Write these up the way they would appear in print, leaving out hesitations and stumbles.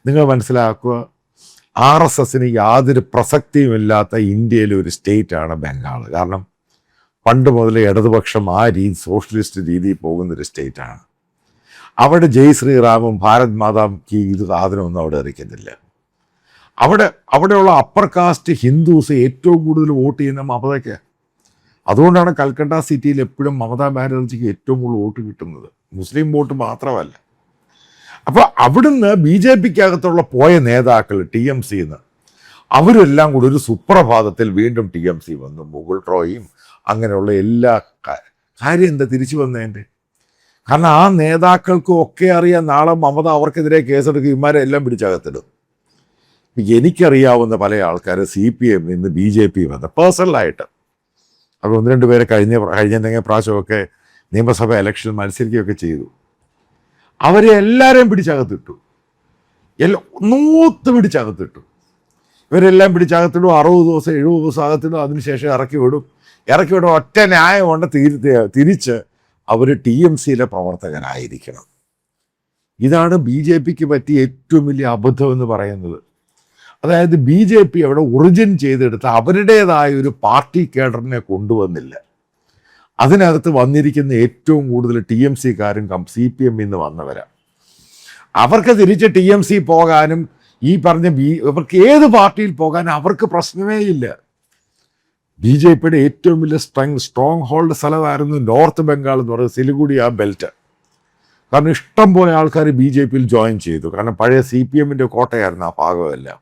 നിങ്ങൾ മനസ്സിലാക്കുക, RSSന് യാതൊരു പ്രസക്തിയുമില്ലാത്ത ഇന്ത്യയിലെ ഒരു സ്റ്റേറ്റാണ് ബംഗാൾ. കാരണം പണ്ട് മുതലേ ഇടതുപക്ഷം ആ സോഷ്യലിസ്റ്റ് രീതിയിൽ പോകുന്നൊരു സ്റ്റേറ്റാണ്. അവിടെ ജയ് ശ്രീറാമും ഭാരത് മാതാ കി ഇത് സാധനമൊന്നും അവിടെ എറിക്കുന്നില്ല. അവിടെയുള്ള അപ്പർ കാസ്റ്റ് ഹിന്ദുസ് ഏറ്റവും കൂടുതൽ വോട്ട് ചെയ്യുന്ന മമതയ്ക്ക്. അതുകൊണ്ടാണ് കൽക്കട്ട സിറ്റിയിൽ എപ്പോഴും മമതാ ബാനർജിക്ക് ഏറ്റവും കൂടുതൽ വോട്ട് കിട്ടുന്നത്, മുസ്ലിം വോട്ട് മാത്രമല്ല. അപ്പോൾ അവിടുന്ന് BJPക്കകത്തുള്ള പോയ നേതാക്കൾ TMCന്ന് അവരെല്ലാം കൂടി ഒരു സുപ്രഭാതത്തിൽ വീണ്ടും TMC വന്നു. മുകുൾ റോയും അങ്ങനെയുള്ള എല്ലാ കാര്യം എന്താ തിരിച്ചു വന്നതിൻ്റെ? കാരണം ആ നേതാക്കൾക്കും ഒക്കെ അറിയാം നാളെ മമത അവർക്കെതിരെ കേസെടുക്കും, ഇവന്മാരെ എല്ലാം പിടിച്ചകത്തിടും. എനിക്കറിയാവുന്ന പല ആൾക്കാർ CPM നിന്ന് BJP വന്ന് പേഴ്സണലായിട്ട് അവർ 1-2 പേരെ കഴിഞ്ഞ പ്രാവശ്യമൊക്കെ നിയമസഭ ഇലക്ഷൻ മത്സരിക്കുകയൊക്കെ ചെയ്തു. അവരെ എല്ലാവരെയും പിടിച്ചകത്തിട്ടു, നൂത്ത് പിടിച്ചകത്തിട്ടു. ഇവരെല്ലാം പിടിച്ചകത്തിടും, 60 ദിവസം 70 ദിവസം അകത്തിടും, അതിനുശേഷം ഇറക്കി വിടും. ഒറ്റ ന്യായമുണ്ട്, തിരിച്ച് അവർ TMCയിലെ പ്രവർത്തകരായിരിക്കണം. ഇതാണ് BJPക്ക് പറ്റിയ ഏറ്റവും വലിയ അബദ്ധം എന്ന് പറയുന്നത്. അതായത് BJP അവിടെ ഒറിജിൻ ചെയ്തെടുത്ത് അവരുടേതായ ഒരു പാർട്ടി കേഡറിനെ കൊണ്ടുവന്നില്ല. അതിനകത്ത് വന്നിരിക്കുന്ന ഏറ്റവും കൂടുതൽ TMCക്കാരും CPM നിന്ന് വന്നവരാ. അവർക്ക് തിരിച്ച് TMC പോകാനും ഈ പറഞ്ഞ ഇവർക്ക് ഏത് പാർട്ടിയിൽ പോകാനും അവർക്ക് പ്രശ്നമേ ഇല്ല. BJPയുടെ ഏറ്റവും വലിയ സ്ട്രോങ് ഹോൾഡ് സ്ഥലമായിരുന്നു നോർത്ത് ബംഗാൾ എന്ന് പറയുന്നത്, സിലിഗുഡി ആ ബെൽറ്റ്. കാരണം ഇഷ്ടം പോലെ ആൾക്കാർ BJPയിൽ ജോയിൻ ചെയ്തു. കാരണം പഴയ CPMൻ്റെ കോട്ടയായിരുന്നു ആ ഭാഗമെല്ലാം.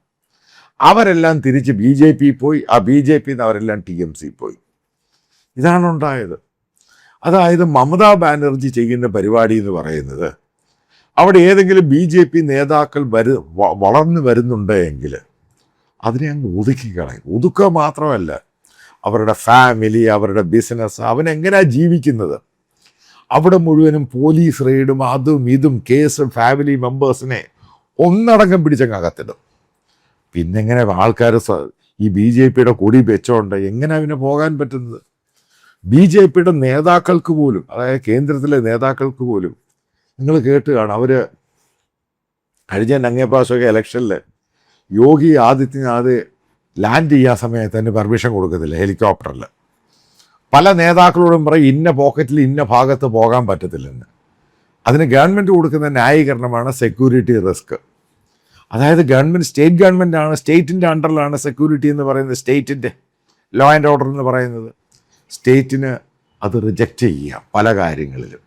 അവരെല്ലാം തിരിച്ച് BJP പോയി, ആ BJPന്ന് അവരെല്ലാം TMC പോയി. ഇതാണ് ഉണ്ടായത്. അതായത് മമതാ ബാനർജി ചെയ്യുന്ന പരിപാടി എന്ന് പറയുന്നത്, അവിടെ ഏതെങ്കിലും BJP നേതാക്കൾ വളർന്നു വരുന്നുണ്ടെങ്കിൽ അതിനെ അങ്ങ് ഒതുക്കിക്കളയും. ഒതുക്കുക മാത്രമല്ല, അവരുടെ ഫാമിലി, അവരുടെ ബിസിനസ്, അവനെങ്ങനെയാണ് ജീവിക്കുന്നത്, അവിടെ മുഴുവനും പോലീസ് റെയ്ഡും അതും ഇതും കേസും ഫാമിലി മെമ്പേഴ്സിനെ ഒന്നടങ്കം പിടിച്ചങ്ങകത്തിടും. പിന്നെ എങ്ങനെ ആൾക്കാർ ഈ BJPയുടെ കൊടി വെച്ചോണ്ട് എങ്ങനെ അവന് പോകാൻ പറ്റുന്നത്? BJPയുടെ നേതാക്കൾക്ക് പോലും, അതായത് കേന്ദ്രത്തിലെ നേതാക്കൾക്ക് പോലും നിങ്ങൾ കേട്ട് കാണും, അവർ കഴിഞ്ഞ അങ്ങേപ്രാവശ്യമൊക്കെ ഇലക്ഷനിൽ യോഗി ആദിത്യനാഥ് ലാൻഡ് ചെയ്യാൻ സമയത്ത് തന്നെ പെർമിഷൻ കൊടുക്കത്തില്ല ഹെലികോപ്റ്ററിൽ. പല നേതാക്കളോടും പറയും ഇന്ന പോക്കറ്റിൽ ഇന്ന ഭാഗത്ത് പോകാൻ പറ്റത്തില്ലെന്ന്. അതിന് ഗവൺമെൻറ് കൊടുക്കുന്ന ന്യായീകരണമാണ് സെക്യൂരിറ്റി റിസ്ക്. അതായത് സ്റ്റേറ്റ് ഗവൺമെൻറ്റാണ്, സ്റ്റേറ്റിൻ്റെ അണ്ടറിലാണ് സെക്യൂരിറ്റി എന്ന് പറയുന്നത്, സ്റ്റേറ്റിൻ്റെ ലോ ആൻഡ് ഓർഡർ എന്ന് പറയുന്നത്. സ്റ്റേറ്റിന് അത് റിജക്റ്റ് ചെയ്യാം പല കാര്യങ്ങളിലും.